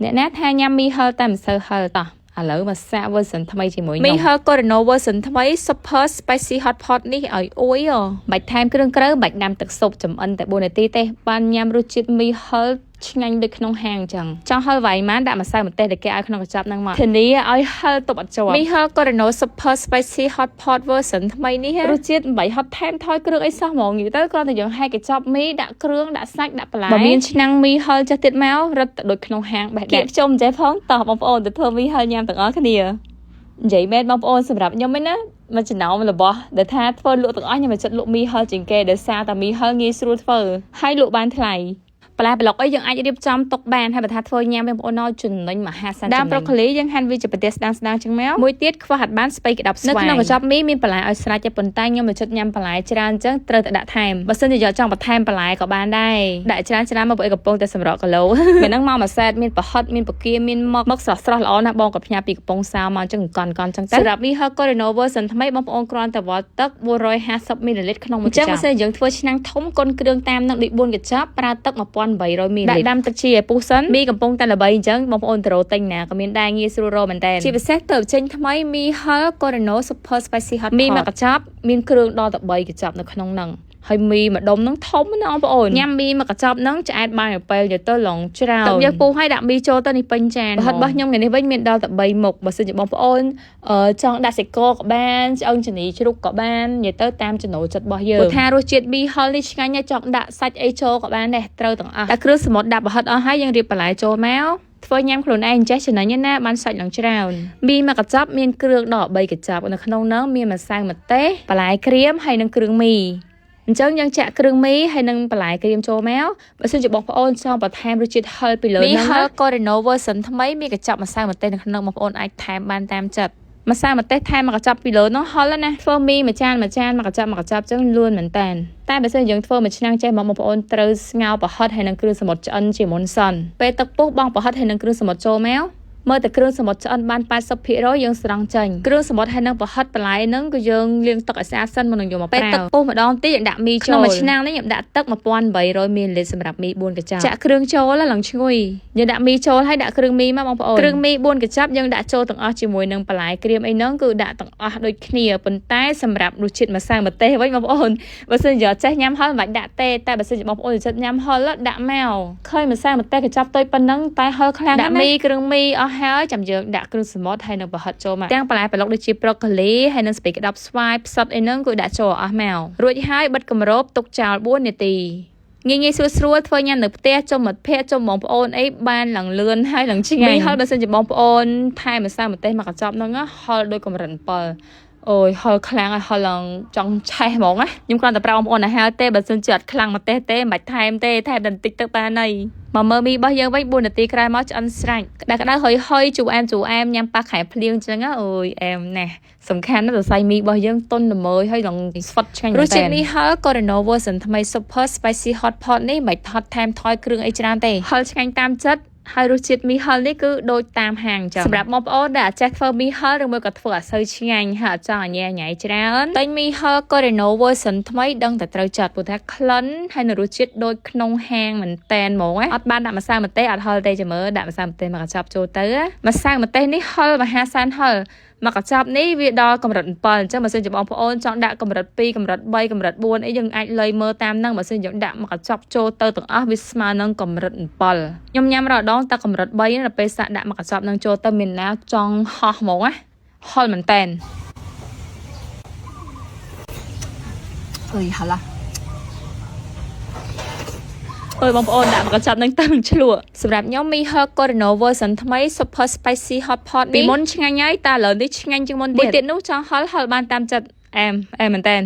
អ្នកណាថាញ៉ាំមីហឹលតែមិនសូវហឹលតោះឥឡូវមកសាក version ថ្មីជាមួយខ្ញុំមីហឹល Coreno version ថ្មី Super Spicy Hot Pot នេះឲ្យអួយបាច់ថែមគ្រឿងក្រៅបាច់ដាំទឹកស៊ុបចំអិនតែ4នាទីទេបានញ៉ាំរសជាតិមីហឹលឆ្ងាញ់ដូចក្នុងហាងអញ្ចឹងចង់ហឹលវាយម៉ានដាក់ម្សៅម្ទេសដែលគេឲ្យក្នុងកញ្ចប់ហ្នឹងមកធានាឲ្យហឹលទប់អត់ជាប់មីហឹល Coreno Super Spicy Hot Pot version ថ្មីនេះរសជាតិមិនបាច់ហត់ថែមថយគ្រឿងអីសោះហ្មងនិយាយទៅគ្រាន់តែយើងហែកកញ្ចប់មីដាក់គ្រឿងដាក់សាច់ដាក់បន្លែបើមានឆ្នាំងមីហឹលចេះទៀតមករឹតទៅដូចក្នុងហាងបេះដាក់ខ្ជុំចេះផងតោះបងប្អូនទៅធ្វើមីហឹលញ៉ាំទាំងអស់គ្នានិយាយមែនបងប្អូនសម្រាប់ខ្ញុំឯណាមកចំណោមរបស់ដែលថាធ្វើលក់ទាំងអស់ខ្ញុំមកចិត្តលក់មីហឹលជាងគេដោយសារតែមីហឹលងាយស្រួលធ្វើហើយលក់បានថ្លៃបន្លែប្លុកអីយើងអាចរៀបចំទុកបានហើយបើថាធ្វើញ៉ាំបងប្អូនឲ្យចំណេញមហាសាលដើមប្រូកូលីយើងហាន់វាជាប្រទេសស្ដាងចឹងមកមួយទៀតខ្វះអត់បានស្ពៃក្តាប់ស្វាយនៅក្នុងកញ្ចប់មីមានបន្លែឲ្យស្រេចតែប៉ុន្តែខ្ញុំមកចិត្តញ៉ាំបន្លែច្រើនចឹងត្រូវតែដាក់ថែមបើសិនជាយកចង់បន្ថែមបន្លែក៏បានដែរដាក់ច្រើនមកព្រោះអីកំពុងតែសម្រក់គីឡូពេលហ្នឹងមកមួយសែតមានប្រហិតមានបកាមានមកស្រស់ល្អណាស់បងក៏ផ្ញើពីកំពង់សោមមកចឹងកន់ចឹងទៅសម្រាប់មីហឹល Coreno version ថ្មីបងប្អូនគ្រាន់តែវល់ទឹក450 មីលីលីត្រក្នុងមួយចានចឹងបើសិនយើងធ្វើឆ្នាំងធំកុនគ្រឿងតាមនឹងដូច4កញ្ចប់ប្រើទឹក1800មីលីលីត្រដាំទឹកជីឲ្យពុះសិនមីកំពុងតែល្បីអញ្ចឹងបងប្អូនទៅរកទិញណាក៏មានដែរងាយស្រួលរកមែនតើជាពិសេសទៅចេញថ្មីមីហឹល Coreno Super Spicy Hot Pot មីមួយកញ្ចប់មានគ្រឿងដល់ទៅ3កញ្ចប់នៅក្នុងហ្នឹងហើយមីម្ដុំហ្នឹងធំណាបងប្អូនញ៉ាំមីមួយកញ្ចប់ហ្នឹងឆ្អែតបានពេលយកទៅឡងច្រើនទឹកយកពុះឲ្យដាក់មីចូលទៅនេះពេញចានប្រហិតរបស់ខ្ញុំថ្ងៃនេះវិញមានដល់ទៅ3មុខបើសិនជាបងប្អូនចង់ដាក់សាច់គោក៏បានឆ្អឹងជំនីជ្រូកក៏បាននិយាយទៅតាមចំណូលចិត្តរបស់យើងព្រោះថារសជាតិមីហឹលនេះឆ្ងាញ់ហើយចង់ដាក់សាច់អីចូលក៏បានដែរត្រូវទាំងអស់ដាក់គ្រឿងសមុទ្រដាក់ប្រហិតអស់ហើយយើងរៀបបន្លែចូលមកធ្វើញ៉ាំខ្លួនឯងចេះចំណេញណាបានសាច់ឡើងច្រើនមីមួយកញ្ចប់មានគ្រឿងដល់3កញ្ចប់នៅក្នុងនោះមានម្សៅម្ទេសបន្លែក្រៀមហើយនិងគ្រឿងមីអញ្ចឹងយើងចាក់គ្រឿងមីហើយនឹងបន្លែក្រៀមចូលមកបើសិនជាបងប្អូនចង់បន្ថែមរសជាតិហឹលពីលើហ្នឹងមីហឹល Coreno version ថ្មីមានកញ្ចប់ម្សៅម្ទេសនៅក្នុងបងប្អូនអាចថែមបានតាមចិត្តម្សៅម្ទេសថែមមួយកញ្ចប់ពីលើនោះហឹលណាធ្វើមីមួយចានមួយកញ្ចប់ចឹងលឿនមែនតើតែបើសិនយើងធ្វើមួយឆ្នាំងចេះបងប្អូនត្រូវស្ងោរប្រហិតហើយនឹងគ្រឿងសមុទ្រឆ្អិនជាមុនសិនពេលទឹកពុះបងប្រហិតហើយនឹងគ្រឿងសមុទ្រចូលមកមើលតែគ្រឿងសមុទ្រឆ្អិនបាន 80% យើងស្រង់ចេញគ្រឿងសមុទ្រហើយនឹងប្រហិតបន្លែហ្នឹងក៏យើងលាងទឹកឲ្យស្អាតសិនមុននឹងយកមកប្រើពេលទឹកពុះម្ដងទៀតយើងដាក់មីចូលក្នុងមួយឆ្នាំងនេះខ្ញុំដាក់ទឹក1800មីលីលីត្រសម្រាប់មី4កញ្ចប់ចាក់គ្រឿងចូលឡើងឈ្ងុយយើងដាក់មីចូលហើយដាក់គ្រឿងមីមកបងប្អូនគ្រឿងមី4កញ្ចប់យើងដាក់ចូលទាំងអស់ជាមួយនឹងបន្លែក្រៀមអីហ្នឹងគឺដាក់ទាំងអស់ដូចគ្នាប៉ុន្តែសម្រាប់រសជាតិម្សៅម្ទេសវិញបងប្អូនបើសិនជាចេះញ៉ាំហឹលមិនបាច់ដាក់ទេតែបើសិនជាបងប្អូនចិត្តញ៉ាំហឹលដាក់មកឃើញម្សៅម្ទេសកញ្ចប់តូចប៉ុណ្ណឹងតែហឹលខ្លាំងណាស់ដាក់មីគ្រឿងមីអស់ហើយចាំយើងដាក់គ្រឿងសមុទ្រហើយនឹងប្រហិតចូលមកទាំងបន្លែប្លុកដូចជាប្រូកូលីហើយនឹងស្ពៃក្តាប់ស្វាយផ្សិតអីហ្នឹងគឺដាក់ចូលអស់មករួចហើយបិទគម្របទុកចោល4នាទីងាយស្រួលធ្វើញ៉ាំនៅផ្ទះចុំមិត្តភ័ក្តិចុំបងប្អូនអីបានឡើងលឿនហើយឡើងឆ្ងាញ់មីហឹលបើសិនជាបងប្អូនថែមម្សៅម្ទេសមកកញ្ចប់ហ្នឹងហឹលដូចកម្រិត7អូយហឹលខ្លាំងហើយហឹលឡើងចង់ឆេះហ្មងណាខ្ញុំគ្រាន់តែប្រាប់បងប្អូនឲ្យហៅទេបើសិនជាអត់ខ្លាំងម្ទេសទេមិនបាច់ថែមទេថែមតែបន្តិចទៅបានហើយមកមើលមីរបស់យើងវិញ4នាទីក្រោយមកឆ្អិនស្រេចក្តៅហុយជូរអែមញ៉ាំប៉ះខែភ្លៀងចឹងអូយអែមណាស់សំខាន់ណាស់សរសៃមីរបស់យើងទន់ល្មើយហើយឡើងស្វិតឆ្ងាញ់មែនតើរសជាតិមីហឹល Coreno version ថ្មី Super Spicy Hot Pot នេះមិនថត់ថែមថយគ្រឿងអីច្រើនទេហឹលឆ្ងាញ់តាមចិត្តហើយរសជាតិមីហឹលនេះគឺដូចតាមហាងចឹងសម្រាប់បងប្អូនដែលចេះធ្វើមីហឹលឬមួយក៏ធ្វើអត់សូវឆ្ងាញ់ហើយអត់ចង់ញ៉ៃច្រើនទិញមីហឹល Coreno version ថ្មីដឹងតែត្រូវចាត់ព្រោះថាក្លិនហើយនៅរសជាតិដូចក្នុងហាងមែនតែនហ្មងអត់បានដាក់ម្សៅម្ទេសអត់ហឹលទេចាំមើលដាក់ម្សៅម្ទេសមកកញ្ចប់ចូលទៅម្សៅម្ទេសនេះហឹលមហាសាលហឹលមកកញ្ចប់នេះវាដល់កម្រិត7អញ្ចឹងបើសិនជាបងប្អូនចង់ដាក់កម្រិត2កម្រិត3កម្រិត4អីយើងអាចលៃមើលតាមហ្នឹងបើសិនយើងដាក់មកកញ្ចប់ចូលទៅទាំងអស់វាស្មើនឹងកម្រិត7ខ្ញុំញ៉ាំរដងតែកម្រិត3ដល់ពេលសាក់ដាក់មកកញ្ចប់ហ្នឹងចូលទៅមានណាចង់ហោះហ្មងណាហល់មែនតែនអើយហឡាអើយបងប្អូនដាក់មកកញ្ចប់នឹងទៅនឹងឆ្លក់សម្រាប់ខ្ញុំមីហឹល Coreno version ថ្មី Super Spicy Hot Pot ពីមុនឆ្ងាញ់ហើយតែឥឡូវនេះឆ្ងាញ់ជាងមុនទៀតនោះចង់ហឹលបានតាមចិត្តអែមមែនតើ